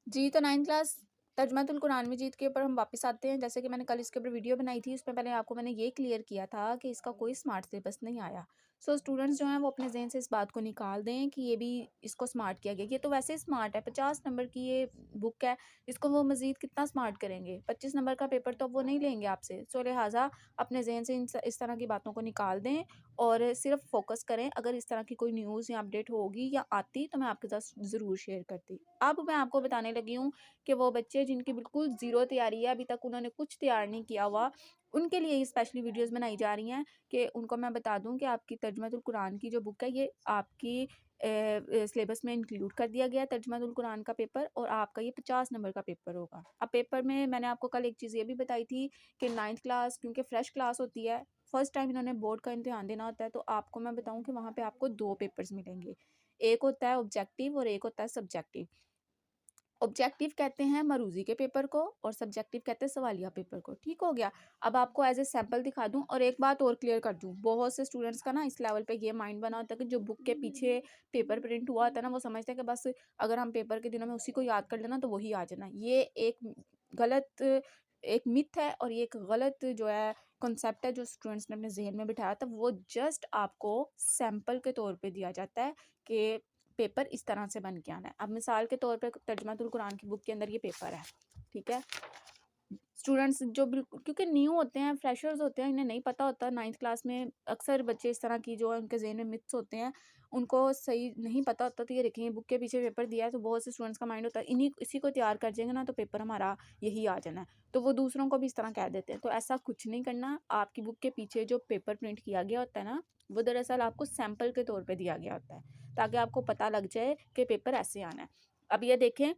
जी, तो 9th class तर्जुमातुल Quran मजीद के ऊपर हम वापस आते हैं। जैसे कि मैंने कल इसके ऊपर वीडियो बनाई थी, उसमें पहले आपको मैंने ये क्लियर किया था कि इसका कोई स्मार्ट सिलेबस नहीं आया। सो स्टूडेंट्स जो हैं वो अपने ज़हन से इस बात को निकाल दें कि ये भी इसको स्मार्ट किया गया। ये तो वैसे ही स्मार्ट है, 50 नंबर की ये बुक है, इसको वो मज़ीद कितना स्मार्ट करेंगे? 25 नंबर का पेपर तो वो नहीं लेंगे आपसे। सो लिहाज़ा अपने ज़हन से इस तरह की बातों को निकाल दें और सिर्फ़ फ़ोकस करें। अगर इस तरह की कोई न्यूज़ या अपडेट होगी या आती तो मैं आपके साथ ज़रूर शेयर करती। अब मैं आपको बताने लगी हूँ कि वो बच्चे जिनकी बिल्कुल ज़ीरो तैयारी है, अभी तक उन्होंने कुछ तैयार नहीं किया हुआ, उनके लिए ये स्पेशली वीडियोज़ बनाई जा रही हैं कि उनको मैं बता दूँ कि आपकी तर्जुमातुल कुरान की जो बुक है, ये आपकी सिलेबस में इंक्लूड कर दिया गया है तर्जुमातुल कुरान का पेपर और आपका ये 50 नंबर का पेपर होगा। अब पेपर में मैंने आपको कल एक चीज़ ये भी बताई थी कि 9th क्लास क्योंकि फ्रेश क्लास होती है, फर्स्ट टाइम इन्होंने बोर्ड का इम्तिहान देना होता है, तो आपको मैं बताऊँ कि वहाँ पे आपको 2 पेपर्स मिलेंगे। एक होता है ऑब्जेक्टिव और एक होता है सब्जेक्टिव। ऑब्जेक्टिव कहते हैं मरूज़ी के पेपर को और सब्जेक्टिव कहते हैं सवालिया पेपर को, ठीक हो गया। अब आपको एज़ ए सैंपल दिखा दूँ और एक बात और क्लियर कर दूँ, बहुत से स्टूडेंट्स का ना इस लेवल पे ये माइंड बना होता है कि जो बुक के पीछे पेपर प्रिंट हुआ होता है ना, वो समझते हैं कि बस अगर हम पेपर के दिनों में उसी को याद कर लेना तो वही आ जाना। ये एक गलत एक मिथ है और ये एक गलत जो है कॉन्सेप्ट है जो स्टूडेंट्स ने अपने ज़हन में बिठाया था, वो जस्ट आपको सैंपल के तौर पे दिया जाता है कि पेपर इस तरह से बन के आना है। अब मिसाल के तौर पे तर्जुमातुल कुरान की बुक के अंदर ये पेपर है, ठीक है? स्टूडेंट्स जो बिल्कुल क्योंकि न्यू होते हैं, फ्रेशर्स होते हैं, इन्हें नहीं पता होता 9th क्लास में अक्सर बच्चे इस तरह की जो है उनके ज़हन में मिथ्स होते हैं, उनको सही नहीं पता होता तो ये देखेंगे बुक के पीछे पेपर दिया है तो बहुत से स्टूडेंट्स का माइंड होता है इसी को तैयार कर जाएँगे ना तो पेपर हमारा यही आ जाना है। तो वो दूसरों को भी इस तरह कह देते हैं। तो ऐसा कुछ नहीं करना, आपकी बुक के पीछे जो पेपर प्रिंट किया गया होता है ना, वो दरअसल आपको सैंपल के तौर पे दिया गया होता है, ताकि आपको पता लग जाए कि पेपर ऐसे आना है। अब ये देखें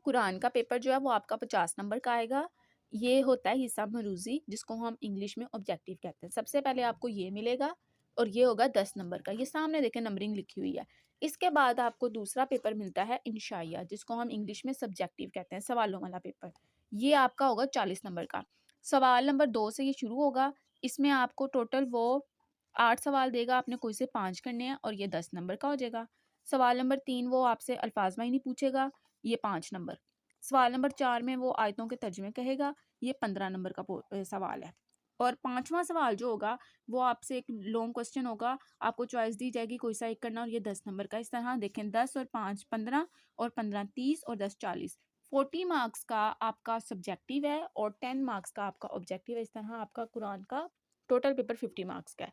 कुरान का पेपर जो है वो आपका 50 नंबर का आएगा। ये होता है हिस्सा मरूज़ी जिसको हम इंग्लिश में ऑब्जेक्टिव कहते हैं। सबसे पहले आपको ये मिलेगा और ये होगा 10 नंबर का। ये सामने देखें नंबरिंग लिखी हुई है। इसके बाद आपको दूसरा पेपर मिलता है इंशाइया जिसको हम इंग्लिश में सब्जेक्टिव कहते हैं, सवालों वाला पेपर। ये आपका होगा 40 नंबर का। सवाल नंबर 2 से ये शुरू होगा। इसमें आपको टोटल वो 8 सवाल देगा, आपने कोई से 5 करने हैं और ये 10 नंबर का हो जाएगा। सवाल नंबर 3 वो आपसे अल्फाज मायनी पूछेगा, ये 5 नंबर। सवाल नंबर 4 में वो आयतों के तर्जुमे कहेगा, ये 15 नंबर का सवाल है। और 5वां सवाल जो होगा, वो आपसे एक लॉन्ग क्वेश्चन होगा, आपको चॉइस दी जाएगी कोई सा एक करना और ये 10 नंबर का। इस तरह देखें 10 और 5 15 और 15 30 और 10 40। 40 मार्क्स का आपका सब्जेक्टिव है और 10 मार्क्स का आपका ऑब्जेक्टिव है। इस तरह आपका कुरान का टोटल पेपर 50 मार्क्स का है।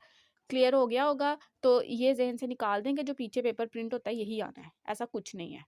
क्लियर हो गया होगा? तो ये ज़हन से निकाल दें कि जो पीछे पेपर प्रिंट होता है यही आना है, ऐसा कुछ नहीं है।